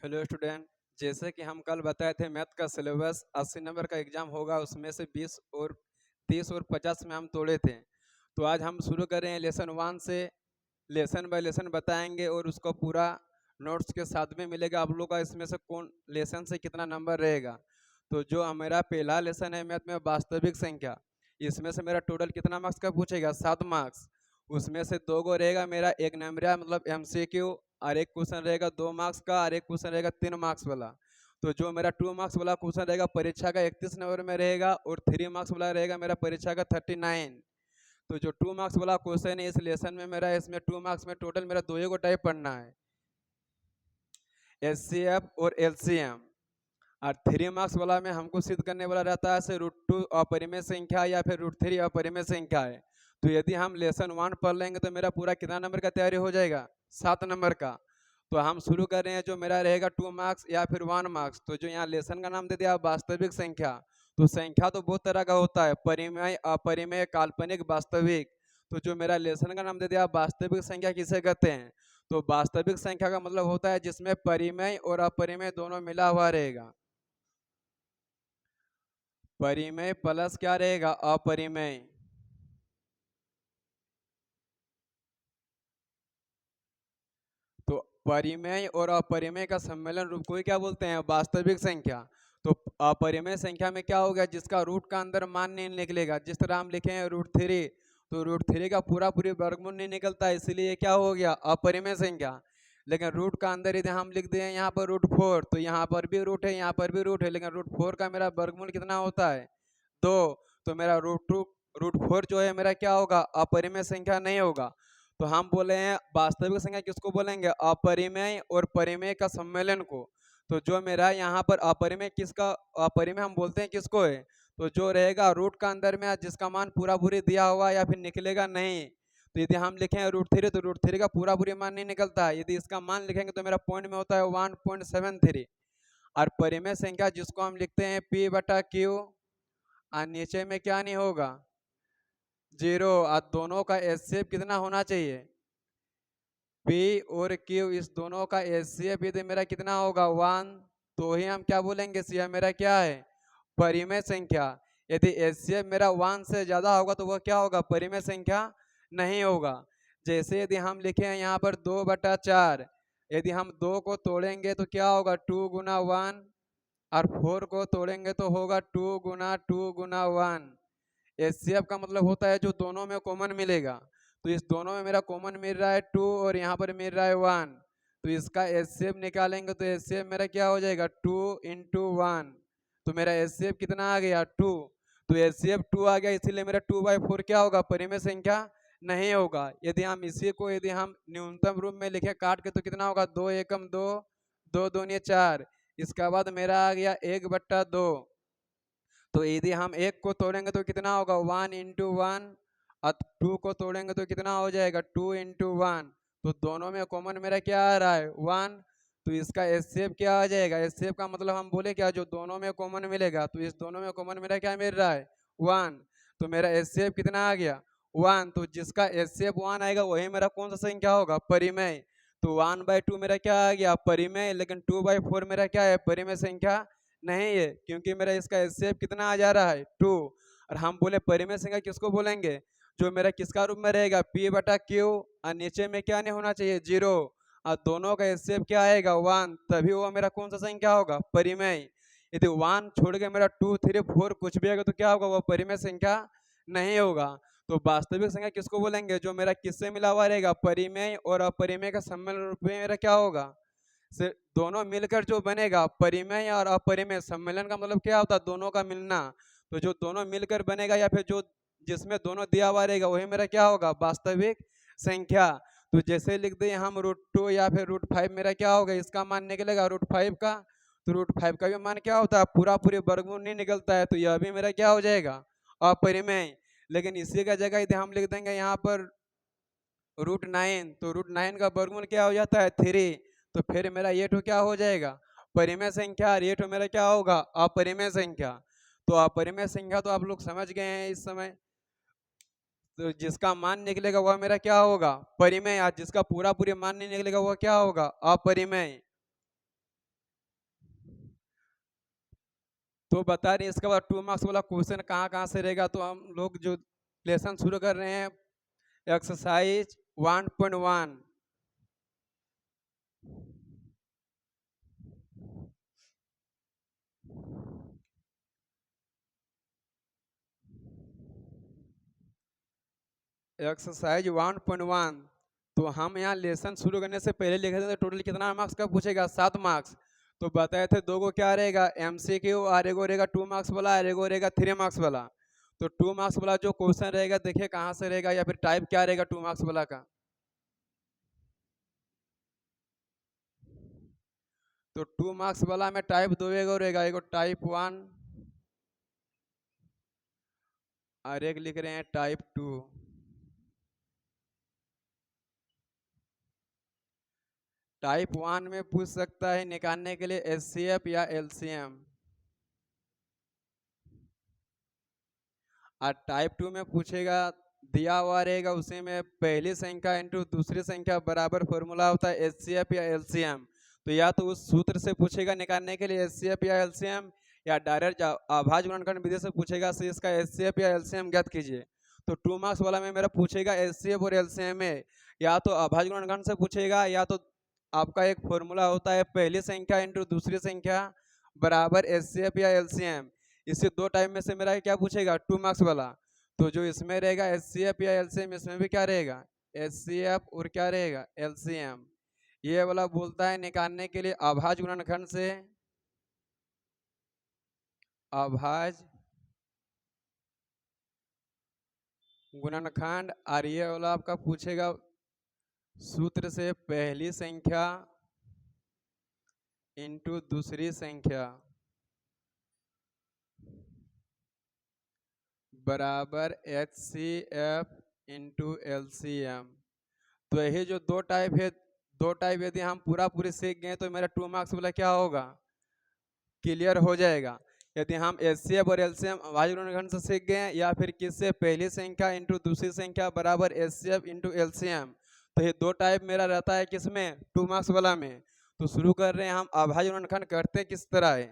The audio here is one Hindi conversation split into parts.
Hello student. जैसे कि हम कल बताए थे मैथ का सिलेबस 80 नंबर का एग्जाम होगा, उसमें से 20 और 30 और 50 में हम तोड़े थे। तो आज हम शुरू कर रहे हैं लेसन 1 से। लेसन बाय लेसन बताएंगे और उसको पूरा नोट्स के साथ में मिलेगा आप लोग का, इसमें से कौन लेसन से कितना नंबर रहेगा। तो जो मेरा पहला लेसन है मैथ में वास्तविक संख्या, इसमें से मेरा टोटल कितना मार्क्स का पूछेगा? 7 मार्क्स। उसमें से 2 गो रहेगा मेरा एक नंबर मतलब MCQ, और एक क्वेश्चन रहेगा 2 मार्क्स का, और एक क्वेश्चन रहेगा 3 मार्क्स वाला। तो जो मेरा 2 मार्क्स वाला क्वेश्चन रहेगा परीक्षा का 31 नंबर में रहेगा, और 3 मार्क्स वाला रहेगा मेरा परीक्षा का 39। तो जो 2 मार्क्स वाला क्वेश्चन है इस लेसन में मेरा, इसमें 2 मार्क्स में टोटल मेरा 2 ही को टाइप पढ़ना है, HCF और LCM। और 3 मार्क्स वाला में हमको सिद्ध करने वाला रहता है √2 अपरिमेय संख्या या फिर √3 अपरिमेय संख्या है। तो यदि हम लेसन 1 पढ़ लेंगे तो मेरा पूरा कितना नंबर का तैयारी हो जाएगा? 7 नंबर का। तो हम शुरू कर रहे हैं, जो मेरा रहेगा 2 मार्क्स या फिर 1 मार्क्स। तो जो यहाँ लेसन का नाम दे दिया वास्तविक संख्या। तो संख्या तो बहुत तरह का होता है, परिमेय, अपरिमेय, काल्पनिक, वास्तविक। तो जो मेरा लेसन का नाम दे दिया वास्तविक संख्या किसे कहते हैं? तो वास्तविक संख्या का मतलब होता है जिसमें परिमेय और अपरिमेय दोनों मिला हुआ रहेगा। परिमेय प्लस क्या रहेगा? अपरिमेय। तो परिमेय और अपरिमेय का सम्मेलन रूप को ही क्या बोलते हैं? वास्तविक संख्या। तो अपरिमेय संख्या में क्या हो गया? जिसका रूट का अंदर मान नहीं निकलेगा। जिस तरह हम लिखे हैं √3, तो √3 का पूरा पूरी वर्गमूल नहीं निकलता, इसलिए क्या हो गया? अपरिमेय संख्या। लेकिन रूट का अंदर यदि हम लिख दें यहाँ पर √4, तो यहाँ पर भी रूट है, यहाँ पर भी रूट है, लेकिन √4 का मेरा वर्गमूल कितना होता है? 2। तो मेरा √4 जो है मेरा क्या होगा? अपरिमेय संख्या नहीं होगा। तो हम बोले हैं वास्तविक संख्या किसको बोलेंगे? अपरिमेय और परिमेय का सम्मेलन को। तो जो मेरा यहाँ पर अपरिमेय किसका, अपरिमेय हम बोलते हैं किसको है? तो जो रहेगा रूट का अंदर में जिसका मान पूरा पूरी दिया हुआ या फिर निकलेगा नहीं। तो यदि हम लिखें √3, तो √3 का पूरा पूरी मान नहीं निकलता है। यदि इसका मान लिखेंगे तो मेरा पॉइंट में होता है 1.73। और परिमेय संख्या जिसको हम लिखते हैं P/Q, और नीचे में क्या नहीं होगा? 0। और दोनों का HCF कितना होना चाहिए? P और Q, इस दोनों का HCF यदि मेरा कितना होगा? 1। तो ही हम क्या बोलेंगे? यह मेरा क्या है? परिमेय संख्या। यदि HCF मेरा 1 से ज्यादा होगा तो वह क्या होगा? परिमेय संख्या नहीं होगा। जैसे यदि हम लिखे हैं यहाँ पर 2/4, यदि हम 2 को तोड़ेंगे तो क्या होगा? 2 गुना 1। और 4 को तोड़ेंगे तो होगा 2 गुना 2 गुना 1। HCF का मतलब होता है जो दोनों में कॉमन मिलेगा। तो इस दोनों में मेरा कॉमन मिल रहा है 2 और यहाँ पर मिल रहा है 1। तो इसका HCF निकालेंगे तो HCF मेरा क्या हो जाएगा? 2 × 1। तो मेरा HCF कितना आ गया? 2। तो HCF 2 आ गया, इसीलिए मेरा 2/4 क्या होगा? परिमेय संख्या नहीं होगा। यदि हम इसी को यदि हम न्यूनतम रूप में लिखे काट के तो कितना होगा? 2 एकम 2, 2 दूनी 4। इसके बाद मेरा आ गया 1/2। तो यदि हम 1 को तोड़ेंगे तो कितना होगा? 1 × 1। और 2 को तोड़ेंगे तो कितना हो जाएगा? 2 × 1। तो दोनों में कॉमन मेरा क्या आ रहा है? 1। तो इसका HCF क्या आ जाएगा? HCF का मतलब हम बोले क्या, जो दोनों में कॉमन मिलेगा। तो इस दोनों में कॉमन मेरा क्या मिल रहा है? 1। तो मेरा HCF कितना आ गया? 1। तो जिसका HCF 1 आएगा वही मेरा कौन सा संख्या होगा? परिमेय। तो 1/2 मेरा क्या आ गया? परिमेय। लेकिन 2/4 मेरा क्या है? परिमेय संख्या नहीं है, क्योंकि मेरा इसका HCF कितना आ जा रहा है? 2। और हम बोले परिमेय संख्या किसको बोलेंगे? जो मेरा किसका रूप में रहेगा? P/Q, और नीचे में क्या नहीं होना चाहिए? 0। और दोनों का HCF क्या आएगा? 1। तभी वो मेरा कौन सा संख्या होगा? परिमेय। यदि 1 छोड़ के मेरा 2, 3, 4 कुछ भी आएगा तो क्या होगा? वो परिमेय संख्या नहीं होगा। तो वास्तविक संख्या किसको बोलेंगे? जो मेरा किससे मिला हुआ रहेगा? परिमेय और अपरिमेय का सम्मेलन रूप में मेरा क्या होगा? से दोनों मिलकर जो बनेगा, परिमेय और अपरिमेय सम्मेलन का मतलब क्या होता है? दोनों का मिलना। तो जो दोनों मिलकर बनेगा या फिर जो जिसमें दोनों दिया हुआ रहेगा वही मेरा क्या होगा? वास्तविक संख्या। तो जैसे लिख दें हम √2 या फिर √5, मेरा क्या होगा? इसका मान निकलेगा √5 का। तो √5 का भी मान क्या होता है? पूरा पूरी वर्गमूल नहीं निकलता है, तो यह भी मेरा क्या हो जाएगा? अपरिमेय। लेकिन इसी का जगह यदि हम लिख देंगे यहाँ पर √9, तो √9 का वर्गमूल क्या हो जाता है? 3। तो फिर मेरा ये तो क्या हो जाएगा? परिमेय संख्या। और ये तो मेरा क्या होगा? अपरिमेय संख्या। तो अपरिमेय संख्या तो आप लोग समझ गए हैं इस समय। तो जिसका मान निकलेगा वह मेरा क्या होगा? परिमेय। और जिसका पूरा पूरी मान नहीं निकलेगा वह क्या होगा? अपरिमेय। तो बता रहे इसके बाद 2 मार्क्स वाला क्वेश्चन कहाँ कहाँ से रहेगा। तो हम लोग जो लेसन शुरू कर रहे हैं एक्सरसाइज 1.1। एक्सरसाइज 1.1। तो हम यहाँ लेसन शुरू करने से पहले लिखे थे टोटल कितना मार्क्स का पूछेगा 7 मार्क्स। तो बताए थे दो को क्या रहेगा MCQ और एगो रहेगा 2 मार्क्स वाला और एगो रहेगा 3 मार्क्स वाला। तो 2 मार्क्स वाला जो क्वेश्चन रहेगा देखिए कहाँ से रहेगा या फिर टाइप क्या रहेगा 2 मार्क्स वाला का। तो 2 मार्क्स वाला में टाइप दो एगो रहेगा, एगो टाइप 1 और एक लिख रहे हैं टाइप 2। टाइप 1 में पूछ सकता है निकालने के लिए HCF या LCM, और टाइप 2 में पूछेगा दिया हुआ रहेगा उसी में पहली संख्या इंटू दूसरी संख्या बराबर फॉर्मूला होता है HCF या LCM। तो या तो उस सूत्र से पूछेगा निकालने के लिए HCF या LCM, या डायरेक्ट अभाज्य गुणनखंड विधि से पूछेगा से इसका HCF या LCM ज्ञात कीजिए। तो 2 मार्क्स वाला में मेरा पूछेगा HCF और LCM में या तो अभाज्य गुणनखंड से पूछेगा या तो आपका एक फॉर्मूला होता है पहली संख्या इंटू दूसरी संख्या बराबर HCF या LCM। इससे दो टाइप में से मेरा क्या पूछेगा 2 मार्क्स वाला। तो जो इसमें रहेगा HCF या LCM, इसमें भी क्या रहेगा HCF और क्या रहेगा LCM। ये वाला बोलता है निकालने के लिए अभाज्य गुणनखंड से अभाज्य गुणनखंड, और ये वाला आपका पूछेगा सूत्र से पहली संख्या इंटू दूसरी संख्या बराबर HCF इंटू LCM। तो यही जो दो टाइप है, दो टाइप यदि हम पूरी सीख गए तो मेरा 2 मार्क्स वाला क्या होगा क्लियर हो जाएगा। यदि हम HCF और LCM अभाज्य गुणनखंड से सीख गए या फिर किससे पहली संख्या इंटू दूसरी संख्या बराबर HCF इंटू LCM। तो ये दो टाइप मेरा रहता है किसमें 2 मार्क्स वाला में। तो शुरू कर रहे हैं हम अभाज्य गुणनखंड करते किस तरह है।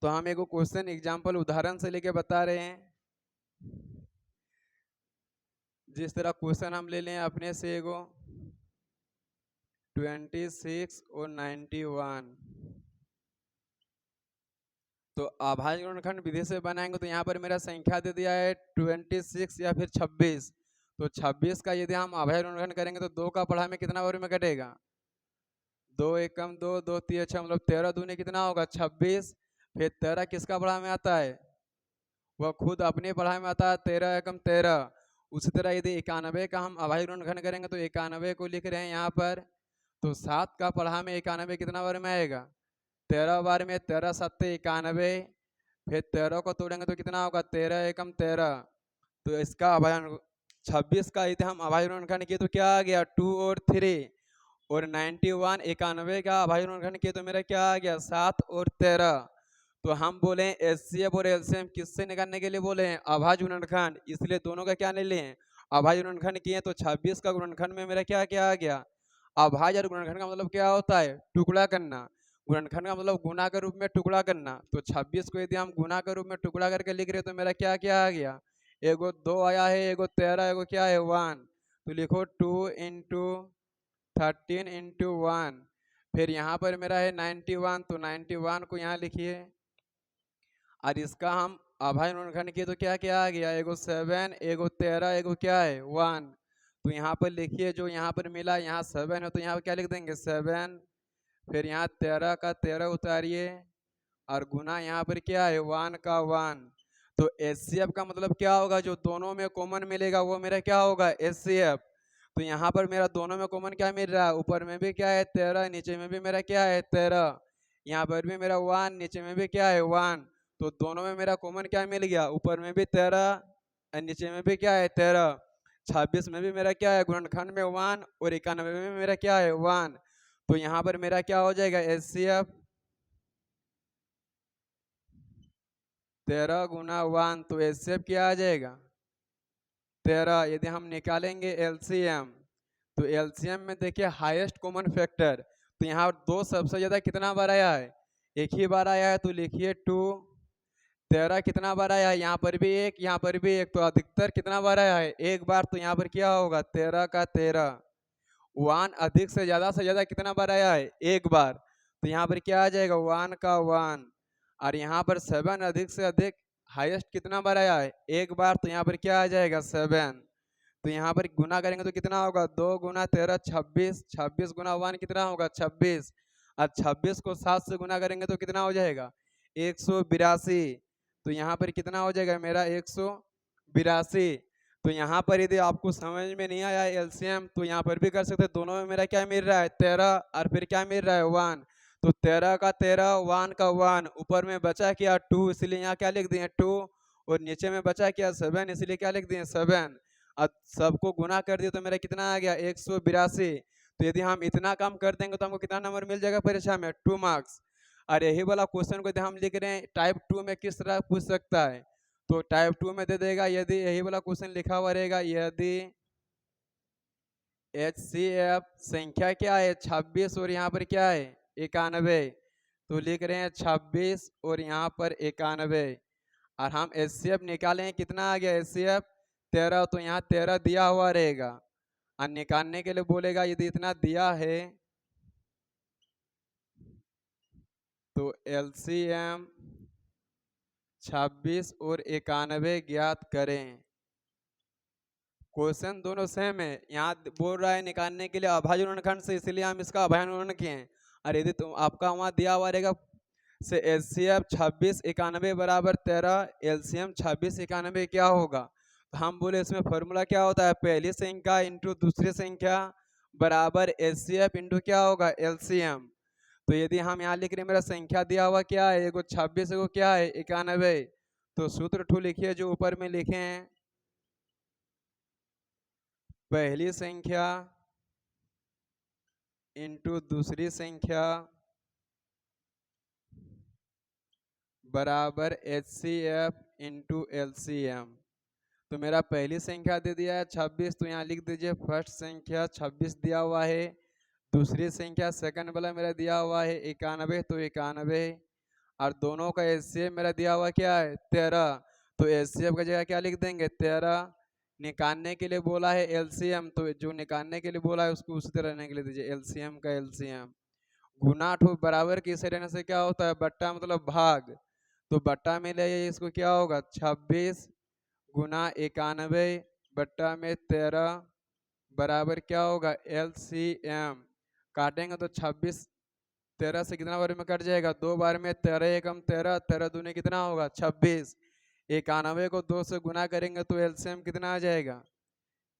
तो हम एक क्वेश्चन एग्जाम्पल उदाहरण से लेके बता रहे हैं। जिस तरह क्वेश्चन हम ले लें अपने से एगो 26 और 91। तो अभाज्य गुणनखंड विधि से बनाएंगे तो यहाँ पर मेरा संख्या दे दिया है 26 या फिर 26। तो 26 का यदि हम अभाज्य गुणनखंड करेंगे तो 2 का पढ़ा में कितना वर्ग में कटेगा 2 एकम 2, 2 3 6 मतलब 13 दूनी कितना होगा 26। फिर 13 किसका पढ़ा में आता है वह खुद अपने पढ़ाई में आता है 13 एकम 13। उसी तरह यदि 91 का हम अभाज्य गुणनखंड करेंगे तो 91 को लिख रहे हैं यहाँ पर। तो 7 का पढ़ा में 91 कितना बार में आएगा 13 बार में, 13 सत्ते 91। फिर 13 को तोड़ेंगे तो कितना होगा 13 एकम 13। तो इसका अभाज्य 26 का यदि हम अभाज्य गुणनखंड किए तो क्या आ गया 2 और 3। और 91 91 का अभाज्य गुणनखंड किए तो मेरा क्या आ गया 7 और 13। तो हम बोले HCF और LCM किससे निकालने के लिए बोले हैं अभाज्य गुणनखंड, इसलिए दोनों का क्या ले लिए अभाज्य गुणनखंड किए। तो 26 का गुणनखंड में मेरा क्या क्या आ गया अभाज्य। और गुणनखंड का मतलब क्या होता है टुकड़ा करना, गुणनखंड का मतलब गुणा के रूप में टुकड़ा करना। तो 26 को यदि हम गुणा के रूप में टुकड़ा करके लिख रहे तो मेरा क्या क्या आ गया एगो 2 आया है, एगो 13, एगो क्या है 1। तो लिखो 2 इंटू 13 इंटू 1। फिर यहाँ पर मेरा है 91, तो 91 को यहाँ लिखिए। और इसका हम अभाज्य गुणनखंड किए तो क्या क्या आ गया एगो 7, एगो 13, एगो क्या है 1। तो यहाँ पर लिखिए जो यहाँ पर मिला यहाँ 7 है तो यहाँ पर क्या लिख देंगे 7। फिर यहाँ 13 का 13 उतारिए और गुना यहाँ पर क्या है 1 का 1। तो HCF का मतलब क्या होगा जो दोनों में कॉमन मिलेगा वो मेरा क्या होगा HCF। तो यहाँ पर मेरा दोनों में कॉमन क्या मिल रहा है ऊपर में भी क्या है 13, नीचे में भी मेरा क्या है 13। यहाँ पर भी मेरा 1, नीचे में भी क्या है 1। तो दोनों में मेरा कॉमन क्या मिल गया ऊपर में भी 13 और नीचे में भी क्या है 13। 26 में भी मेरा क्या है गुणनखंड में 1 और 91 में मेरा क्या है 1। तो यहाँ पर मेरा क्या हो जाएगा HCF 13 गुना 1। तो HCF क्या आ जाएगा 13। यदि हम निकालेंगे LCM तो LCM में देखिए हाईएस्ट कॉमन फैक्टर। तो यहाँ दो सबसे ज्यादा कितना बार आया है एक ही बार आया है तो लिखिए 2। 13 कितना बार आया है, यहाँ पर भी एक, यहाँ पर भी एक, तो अधिकतर कितना बार आया है, एक बार। तो यहाँ पर क्या होगा, 13 का 13। 1 अधिक से ज्यादा कितना बार आया है, एक बार। तो यहाँ पर क्या आ जाएगा, 1 का 1। और यहाँ पर 7 अधिक से अधिक हाईएस्ट कितना बार आया है, एक बार। तो यहाँ पर क्या आ जाएगा, 7। तो यहाँ पर गुना करेंगे तो कितना होगा, 2 गुना 13 26। 26 गुना 1 कितना होगा, 26। और 26 को 7 से गुना करेंगे तो कितना हो जाएगा, 182। तो यहाँ पर कितना हो जाएगा मेरा, 182। तो यहाँ पर यदि आपको समझ में नहीं आया एलसीएम, तो यहाँ पर भी कर सकते हैं। दोनों में मेरा क्या मिल रहा है, 13, और फिर क्या मिल रहा है, 1। तो 13 का 13, 1 का 1, ऊपर में बचा क्या 2, इसलिए यहाँ क्या लिख दिए 2। और नीचे में बचा क्या 7, इसलिए क्या लिख दिए 7। अब सबको गुना कर दिया तो मेरा कितना आ गया, 182। तो यदि हम इतना काम कर देंगे तो हमको कितना नंबर मिल जाएगा परीक्षा में, 2 मार्क्स। और यही वाला क्वेश्चन को यदि हम लिख रहे हैं टाइप 2 में, किस तरह पूछ सकता है, तो टाइप 2 में दे देगा, यदि यही वाला क्वेश्चन लिखा हुआ रहेगा, यदि HCF संख्या क्या है 26 और यहाँ पर क्या है 91, तो लिख रहे हैं 26 और यहाँ पर 91। और हम HCF निकालें, कितना आ गया HCF 13, तो यहाँ 13 दिया हुआ रहेगा। और निकालने के लिए बोलेगा यदि इतना दिया है तो LCM 26 और 91 ज्ञात करें। क्वेश्चन दोनों सेम है, यहाँ बोल रहा है निकालने के लिए अभाज्य ऋणखंड से, इसलिए हम इसका अभाज्य ऋण किए हैं। और यदि तुम आपका वहाँ दिया हुआ रहेगा से HCF 26 91 बराबर 13, LCM 26 91 क्या होगा, तो हम बोले इसमें फॉर्मूला क्या होता है, पहली संख्या इंटू दूसरी संख्या बराबर HCF इंटू क्या होगा, LCM। तो यदि हम यहाँ लिख रहे हैं, मेरा संख्या दिया हुआ क्या है, एगो 26, एगो क्या है 91। तो सूत्र 2 लिखिए जो ऊपर में लिखे हैं, पहली संख्या इंटू दूसरी संख्या बराबर HCF इंटू LCM। तो मेरा पहली संख्या दे दिया है 26, तो यहाँ लिख दीजिए फर्स्ट संख्या 26 दिया हुआ है। दूसरी संख्या सेकंड वाला मेरा दिया हुआ है 91, तो 91। और दोनों का HCF मेरा दिया हुआ क्या है 13, तो HCF का जगह क्या लिख देंगे 13। निकालने के लिए बोला है LCM, तो जो निकालने के लिए बोला है उसको उसी तरह रहने के लिए दीजिए, LCM का LCM। गुना ठो बराबर के इसे रहने से क्या होता है, बट्टा मतलब भाग। तो बट्टा में ले इसको क्या होगा, 26 गुना 91 बट्टा में 13 बराबर क्या होगा LCM। काटेंगे तो 26 13 से कितना बार में कट जाएगा, 2 बार में। 13 एकम 13, 13 दूने कितना होगा 26। 91 को 2 से गुना करेंगे तो LCM कितना आ जाएगा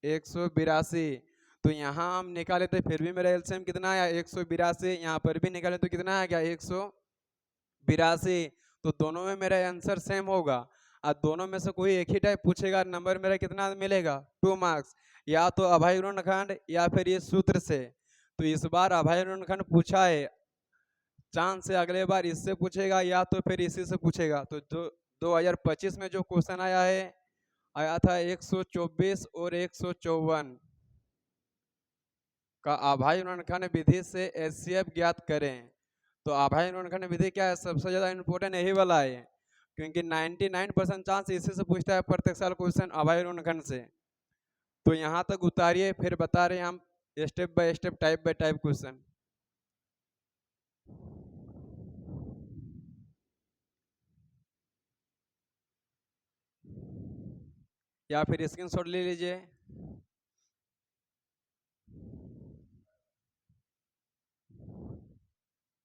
182। तो यहाँ हम निकाले थे फिर भी मेरा LCM कितना आया 182। यहाँ पर भी निकाले तो कितना आ गया 182। तो दोनों में मेरा आंसर सेम होगा। और दोनों में से कोई एक ही टाइप पूछेगा, नंबर मेरा कितना मिलेगा 2 मार्क्स, या तो अभाज्य ऋणखंड या फिर ये सूत्र से। तो इस बार अभाज्य ऋणखंड पूछा है, चांस है अगले बार इससे पूछेगा या तो फिर इसी से पूछेगा। तो जो 2025 में जो क्वेश्चन आया था 124 और 154 का अभाज्य ऋणखंड विधि से HCF ज्ञात करें। तो अभाज्य ऋणखंड विधि क्या है, सबसे ज्यादा इंपॉर्टेंट यही वाला है, क्योंकि 99% चांस इसी से पूछता है प्रत्येक साल क्वेश्चन अभाज्य ऋणखंड से। तो यहाँ तक उतारिए, फिर बता रहे हैं हम step by step, type bye type question. या फिर स्क्रीनशॉट ले लीजिए।